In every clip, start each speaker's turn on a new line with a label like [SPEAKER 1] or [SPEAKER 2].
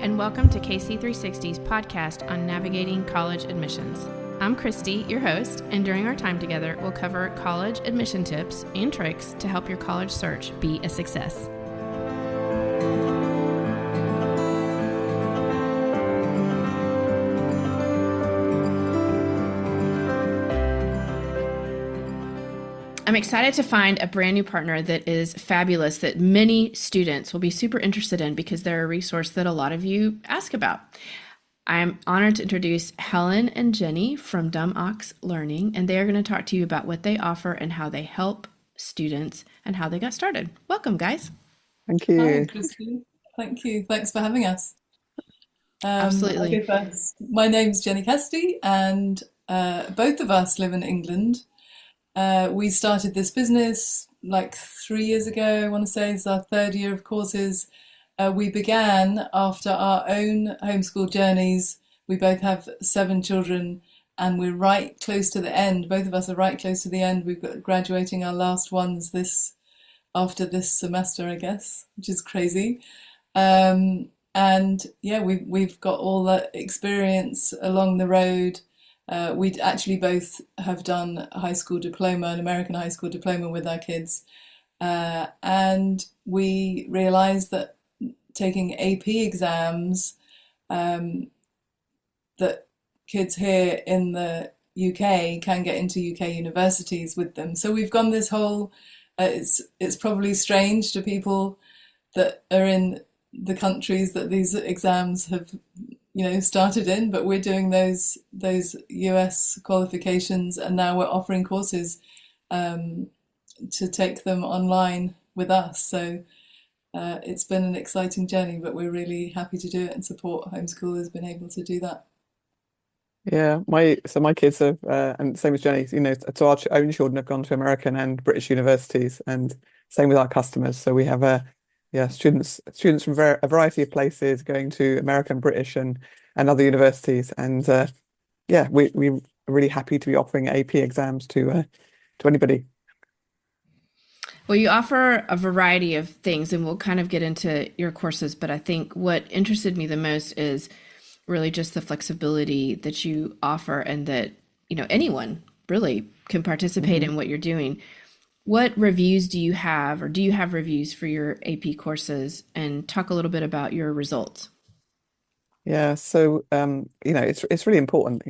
[SPEAKER 1] and welcome to KC360's podcast on navigating college admissions. I'm Christy, your host, and during our time together, we'll cover college admission tips and tricks to help your college search be a success. I'm excited to find a brand new partner that is fabulous, that many students will be super interested in because they're a resource that a lot of you ask about. I'm honored to introduce Helen and Jenny from Dumb Ox Learning, and they are going to talk to you about what they offer and how they help students and how they got started. Welcome, guys.
[SPEAKER 2] Thank
[SPEAKER 3] Hi,
[SPEAKER 2] you.
[SPEAKER 3] Christy. Thank you. Thanks for having us.
[SPEAKER 1] Absolutely.
[SPEAKER 3] I'll go first. My name's Jenny Cassidy, and both of us live in England. We started this business like 3 years ago, I want to say. It's our third year of courses. We began after our own homeschool journeys. We both have 7 children, and we're right close to the end. Both of us are right close to the end. We've got graduating our last ones after this semester, I guess, which is crazy. And yeah, we've got all that experience along the road. We actually both have done a high school diploma, an American high school diploma with our kids. And we realized that taking AP exams, that kids here in the UK can get into UK universities with them. So we've gone this whole, it's probably strange to people that are in the countries that these exams have started in, but we're doing those US qualifications, and now we're offering courses to take them online with us. So it's been an exciting journey, but we're really happy to do it and support homeschoolers being able to do that.
[SPEAKER 2] Yeah, my kids have, and same as Jenny's, so our own children have gone to American and British universities, and same with our customers. So we have students from a variety of places going to American, British, and other universities, and we're really happy to be offering AP exams to anybody.
[SPEAKER 1] Well, you offer a variety of things, and we'll kind of get into your courses, but I think what interested me the most is really just the flexibility that you offer, and that, anyone really can participate in what you're doing. What reviews do you have, or do you have reviews for your AP courses? And talk a little bit about your results.
[SPEAKER 2] Yeah, so it's really important.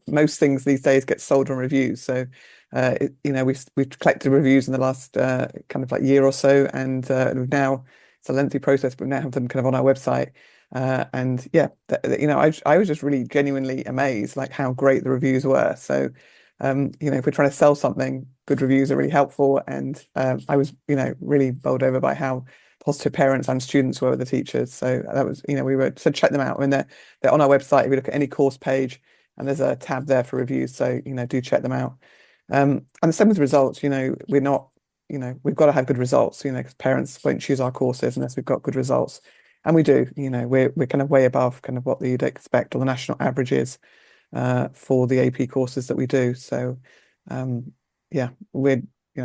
[SPEAKER 2] Most things these days get sold on reviews. So we've collected reviews in the last kind of like year or so, and we've now, it's a lengthy process, but we now have them kind of on our website. And yeah, I was just really genuinely amazed like how great the reviews were. So if we're trying to sell something, good reviews are really helpful. And I was really bowled over by how positive parents and students were with the teachers. So that was, we were to check them out. I mean, they're on our website. If you look at any course page, and there's a tab there for reviews. So do check them out. And the same with results. We're not, we've got to have good results. Because parents won't choose our courses unless we've got good results, and we do. We're kind of way above kind of what you'd expect, or the national average is for the AP courses that we do. So we're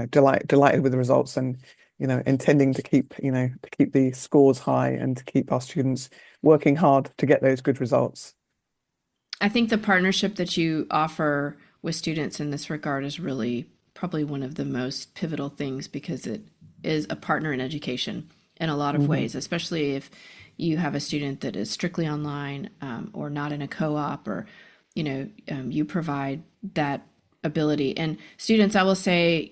[SPEAKER 2] delighted with the results, and intending to keep the scores high and to keep our students working hard to get those good results.
[SPEAKER 1] I think the partnership that you offer with students in this regard is really probably one of the most pivotal things, because it is a partner in education in a lot of ways, especially if you have a student that is strictly online, or not in a co-op, or you provide that ability. And students, I will say,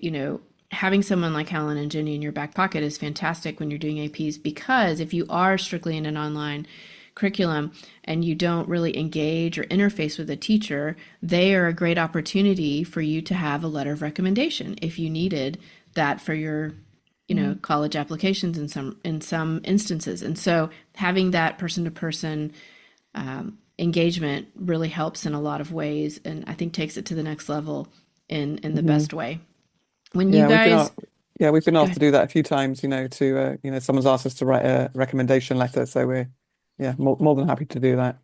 [SPEAKER 1] having someone like Helen and Jenny in your back pocket is fantastic when you're doing APs, because if you are strictly in an online curriculum and you don't really engage or interface with a teacher, they are a great opportunity for you to have a letter of recommendation if you needed that for your college applications in some instances. And so having that person-to-person engagement really helps in a lot of ways, and I think takes it to the next level in the best way. When you guys,
[SPEAKER 2] we've been asked to do that a few times. Someone's asked us to write a recommendation letter, so we're more than happy to do that.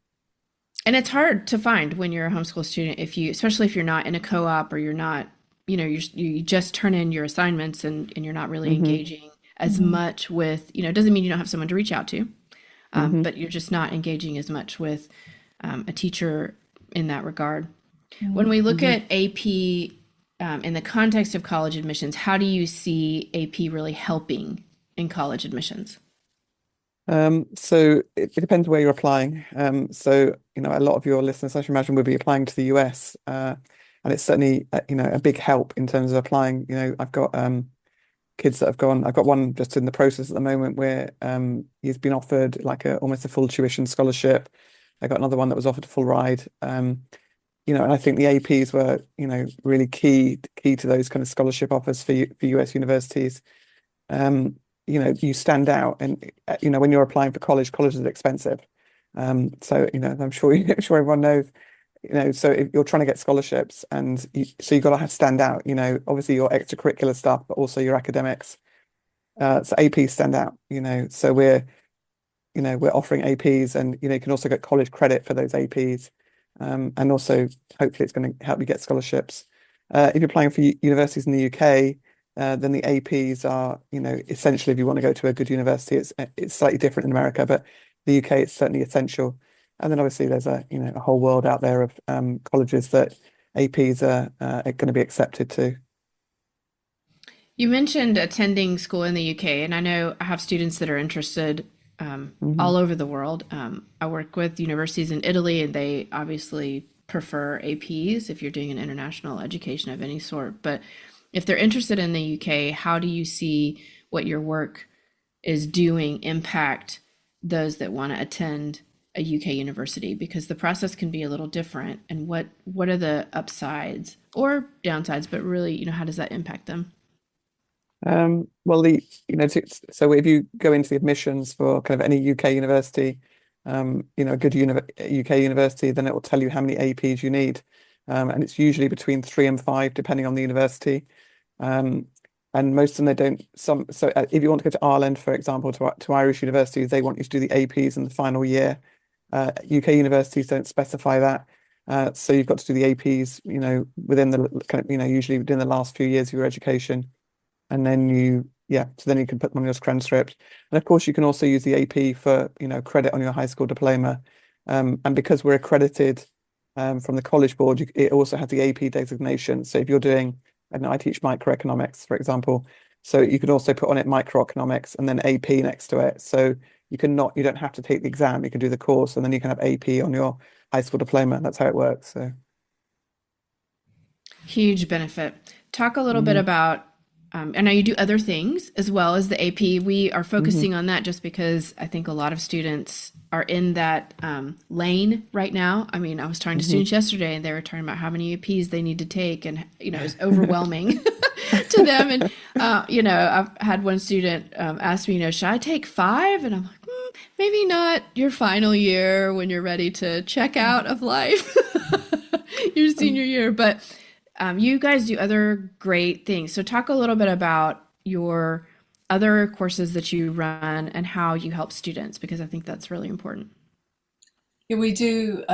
[SPEAKER 1] And it's hard to find when you're a homeschool student, especially if you're not in a co-op, or you're not, you just turn in your assignments, and you're not really engaging as much with, it doesn't mean you don't have someone to reach out to.
[SPEAKER 2] Hmm.
[SPEAKER 1] but you're just not engaging as much with a teacher in that regard. When
[SPEAKER 3] Mm.
[SPEAKER 1] we look
[SPEAKER 2] Hmm.
[SPEAKER 1] at AP in the context of college admissions, how do you see AP really helping in college admissions?
[SPEAKER 2] So it depends where you're applying. So, a lot of your listeners, I should imagine, would be applying to the US, and it's certainly, a big help in terms of applying. I've got kids that have gone. I've got one just in the process at the moment where he's been offered like almost a full tuition scholarship. I got another one that was offered a full ride. And I think the APs were, really key to those kind of scholarship offers for US universities. um, you stand out. And when you're applying for college is expensive. So I'm sure I'm sure everyone knows. So if you're trying to get scholarships, so you've got to have stand out. Obviously your extracurricular stuff, but also your academics. So AP stand out. So we're offering APs, and you can also get college credit for those APs, and also hopefully it's going to help you get scholarships. If you're applying for universities in the UK, then the APs are, essentially, if you want to go to a good university, it's slightly different in America, but the UK it's certainly essential. And then obviously there's a whole world out there of colleges that APs are going to be accepted to.
[SPEAKER 1] You mentioned attending school in the UK, and I know I have students that are interested
[SPEAKER 2] Hmm.
[SPEAKER 1] all over the world. I work with universities in Italy, and they obviously prefer APs if you're doing an international education of any sort. But if they're interested in the UK, how do you see what your work is doing impact those that want to attend a UK university? Because the process can be a little different. And what are the upsides or downsides? But really, how does that impact them?
[SPEAKER 2] Well, so if you go into the admissions for kind of any UK university, a good UK university, then it will tell you how many APs you need, and it's usually between 3 and 5, depending on the university. Um, and most of them they don't. If you want to go to Ireland, for example, to Irish universities, they want you to do the APs in the final year. UK universities don't specify that. So you've got to do the APs, within the kind of, usually within the last few years of your education. And then so then you can put them on your transcript. And of course, you can also use the AP for, credit on your high school diploma. And because we're accredited from the College Board, it also has the AP designation. So if you're doing, I don't know, I teach microeconomics, for example. So you can also put on it microeconomics and then AP next to it. So you don't have to take the exam. You can do the course, and then you can have AP on your high school diploma. That's how it works. So.
[SPEAKER 1] Huge benefit. Talk a little bit
[SPEAKER 2] Hmm.
[SPEAKER 1] about, I know you do other things as well as the AP. We are
[SPEAKER 2] Hmm.
[SPEAKER 1] focusing on that just because I think a lot of students are in that lane right now. I mean, I was talking to
[SPEAKER 2] Hmm.
[SPEAKER 1] students yesterday and they were talking about how many APs they need to take, and, it's overwhelming to them. And, I've had one student ask me, should I take five? And I'm like, maybe not your final year when you're ready to check out of life, your senior year. But you guys do other great things. So, talk a little bit about your other courses that you run and how you help students, because I think that's really important.
[SPEAKER 3] Yeah, we do.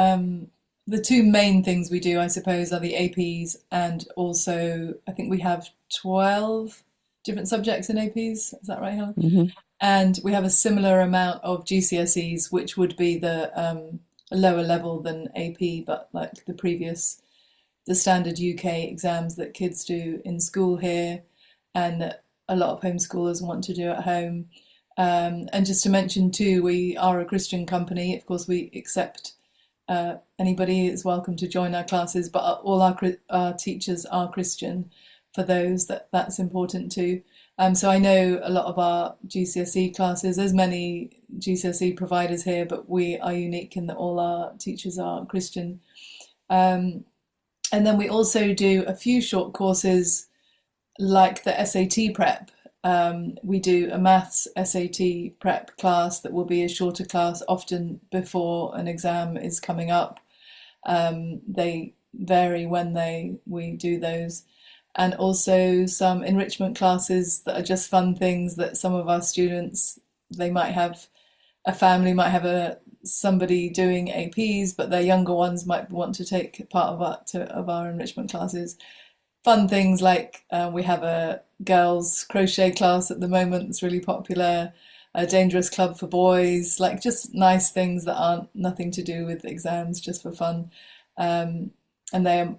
[SPEAKER 3] The two main things we do, I suppose, are the APs, and also I think we have 12 different subjects in APs. Is that right, Helen?
[SPEAKER 2] Hmm.
[SPEAKER 3] And we have a similar amount of GCSEs, which would be the lower level than AP, but like the standard UK exams that kids do in school here, and that a lot of homeschoolers want to do at home. And just to mention too, we are a Christian company. Of course, we accept anybody is welcome to join our classes, but all our teachers are Christian. For those that's important too. So I know a lot of our GCSE classes. There's many GCSE providers here, but we are unique in that all our teachers are Christian. Um, and then we also do a few short courses like the SAT prep. We do a maths SAT prep class that will be a shorter class, often before an exam is coming up. They vary when we do those. And also some enrichment classes that are just fun things that some of our students, they might have a family, might have somebody doing APs, but their younger ones might want to take part of our enrichment classes. Fun things like we have a girls crochet class at the moment that's really popular. a dangerous club for boys, like just nice things that aren't nothing to do with exams, just for fun. Um, and they are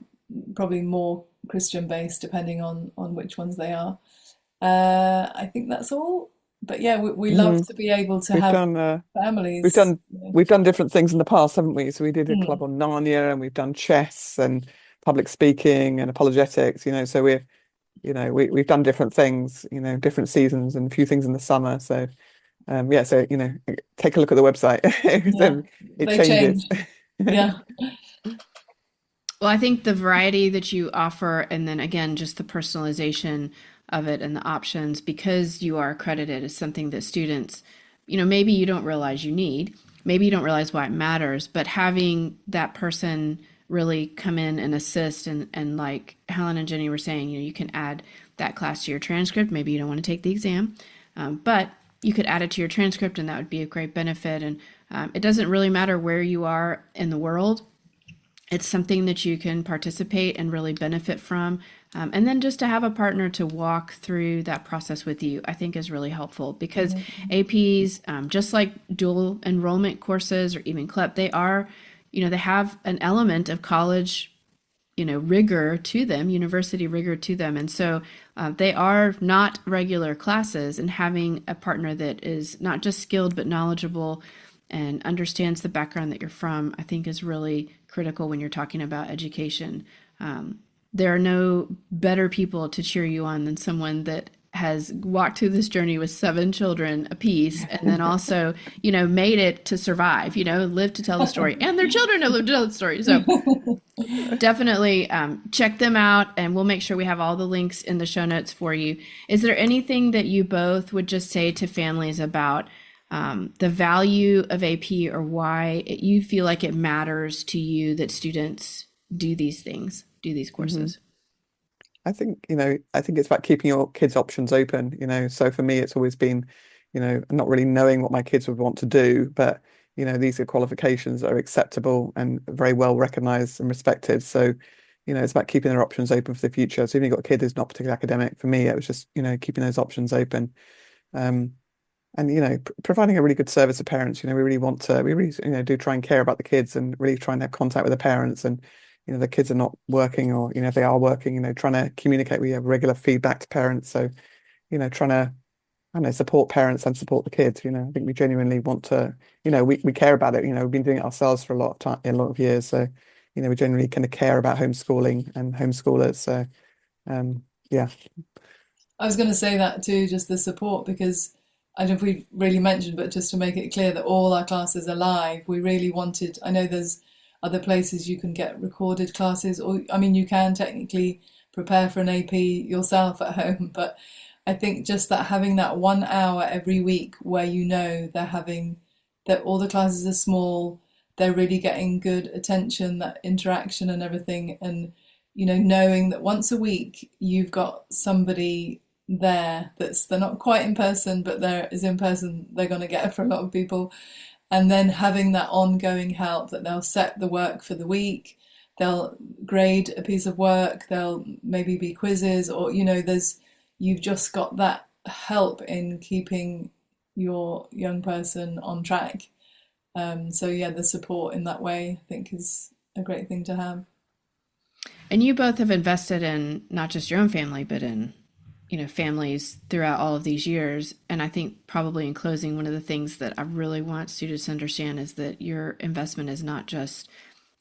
[SPEAKER 3] probably more Christian based, depending on which ones they are. I think that's all. But yeah, we love
[SPEAKER 2] Hmm.
[SPEAKER 3] to be able to
[SPEAKER 2] We've
[SPEAKER 3] have
[SPEAKER 2] done we've
[SPEAKER 3] families.
[SPEAKER 2] done we've done different things in the past, haven't we? So we did a club
[SPEAKER 3] Mm,
[SPEAKER 2] on Narnia, and we've done chess and public speaking and apologetics, so we've done different things, different seasons and a few things in the summer. So yeah, so take a look at the website.
[SPEAKER 3] yeah,
[SPEAKER 2] Then it
[SPEAKER 3] they
[SPEAKER 2] changes.
[SPEAKER 3] change. Yeah.
[SPEAKER 1] Well, I think the variety that you offer, and then again, just the personalization of it and the options, because you are accredited, is something that students, maybe you don't realize you need, maybe you don't realize why it matters, but having that person really come in and assist, and like Helen and Jenny were saying, you can add that class to your transcript. Maybe you don't want to take the exam, but you could add it to your transcript, and that would be a great benefit. And it doesn't really matter where you are in the world. It's something that you can participate and really benefit from. And then just to have a partner to walk through that process with you, I think is really helpful, because APs, just like dual enrollment courses or even CLEP, they have an element of college, rigor to them, university rigor to them. And so they are not regular classes, and having a partner that is not just skilled but knowledgeable and understands the background that you're from, I think is really critical when you're talking about education. There are no better people to cheer you on than someone that has walked through this journey with 7 children apiece, and then also, made it to survive, lived to tell the story, and their children have lived to tell the story. So definitely check them out, and we'll make sure we have all the links in the show notes for you. Is there anything that you both would just say to families about the value of AP, or why you feel like it matters to you that students do these things, do these
[SPEAKER 2] Hmm.
[SPEAKER 1] courses?
[SPEAKER 2] I think it's about keeping your kids' options open. So for me, it's always been, not really knowing what my kids would want to do, but these are qualifications that are acceptable and very well recognized and respected. So, it's about keeping their options open for the future. So even you've got a kid who's not particularly academic, for me, it was just, keeping those options open. Um, and providing a really good service to parents. We really do try and care about the kids and really try and have contact with the parents. And the kids are not working, or if they are working, trying to communicate. We have regular feedback to parents, so trying to, I don't know, support parents and support the kids. I think we genuinely want to, we care about it. We've been doing it ourselves for a lot of time, a lot of years. So we genuinely kind of care about homeschooling and homeschoolers. So um yeah.
[SPEAKER 3] I was going to say that too, just the support, because I don't know if we've really mentioned, but just to make it clear that all our classes are live, we really wanted, I know there's other places you can get recorded classes, or I mean, you can technically prepare for an AP yourself at home, but I think just that having that 1 hour every week where they're having, that all the classes are small, they're really getting good attention, that interaction and everything, and knowing that once a week you've got somebody there they're not quite in person, but there is in person they're going to get for a lot of people, and then having that ongoing help, that they'll set the work for the week, they'll grade a piece of work, there'll maybe be quizzes, or you've just got that help in keeping your young person on track. So yeah, the support in that way, I think, is a great thing to have.
[SPEAKER 1] And you both have invested in not just your own family, but in, families throughout all of these years. And I think probably in closing, one of the things that I really want students to understand is that your investment is not just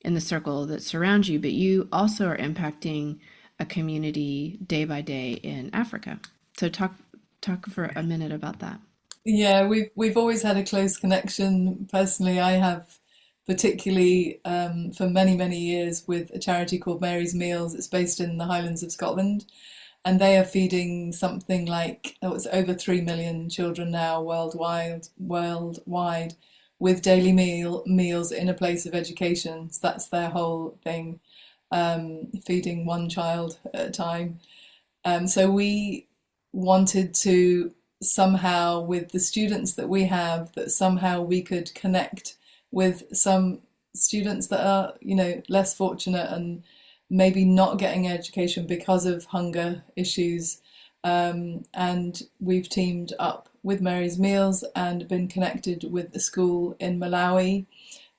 [SPEAKER 1] in the circle that surrounds you, but you also are impacting a community day by day in Africa. So talk for a minute about that.
[SPEAKER 3] Yeah, we've always had a close connection. Personally, I have, particularly for many, many years, with a charity called Mary's Meals. It's based in the Highlands of Scotland, and they are feeding something like, oh, it's over 3 million children now worldwide, with daily meals in a place of education. So that's their whole thing, feeding one child at a time. So we wanted to somehow, with the students that we have, that somehow we could connect with some students that are, less fortunate and maybe not getting education because of hunger issues, And we've teamed up with Mary's Meals and been connected with a school in Malawi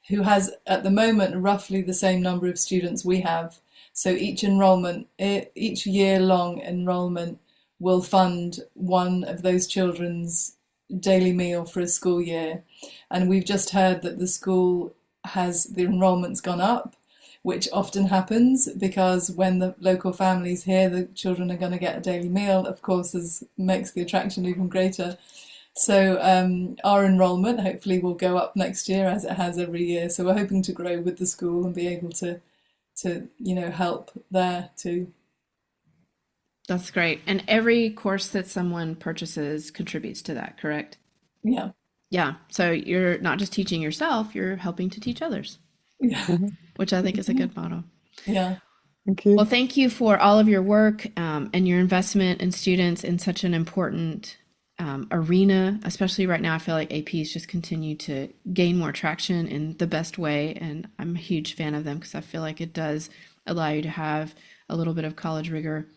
[SPEAKER 3] who has at the moment roughly the same number of students we have. So each year-long enrollment will fund one of those children's daily meal for a school year. And we've just heard that the school the enrollment's gone up, which often happens because when the local families hear the children are going to get a daily meal, of course, makes the attraction even greater. So our enrollment hopefully will go up next year as it has every year. So we're hoping to grow with the school and be able to help there too.
[SPEAKER 1] That's great. And every course that someone purchases contributes to that, correct?
[SPEAKER 3] Yeah.
[SPEAKER 1] Yeah. So you're not just teaching yourself, you're helping to teach others,
[SPEAKER 3] Yeah.
[SPEAKER 1] which I think is a good model.
[SPEAKER 3] Yeah.
[SPEAKER 2] Thank you.
[SPEAKER 1] Well, thank you for all of your work and your investment in students in such an important arena, especially right now. I feel like APs just continue to gain more traction in the best way. And I'm a huge fan of them because I feel like it does allow you to have a little bit of college rigor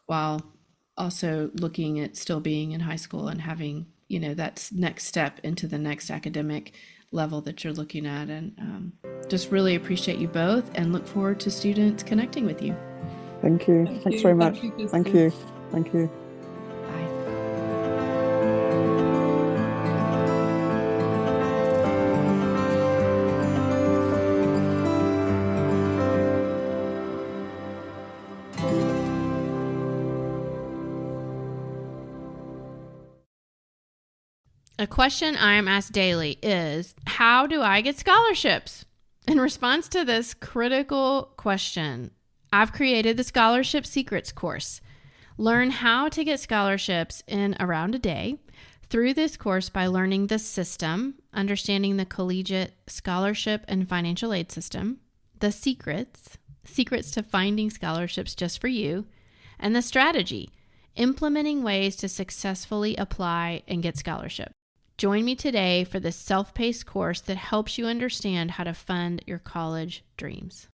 [SPEAKER 1] while also looking at still being in high school and having, that next step into the next academic level that you're looking at. And just really appreciate you both and look forward to students connecting with you.
[SPEAKER 2] Thank you. Thanks very much. Thank you. Thank you.
[SPEAKER 1] Bye. A question I am asked daily is, how do I get scholarships? In response to this critical question, I've created the Scholarship Secrets course. Learn how to get scholarships in around a day. Through this course, by learning the system, understanding the collegiate scholarship and financial aid system, the secrets to finding scholarships just for you, and the strategy, implementing ways to successfully apply and get scholarship. Join me today for this self-paced course that helps you understand how to fund your college dreams.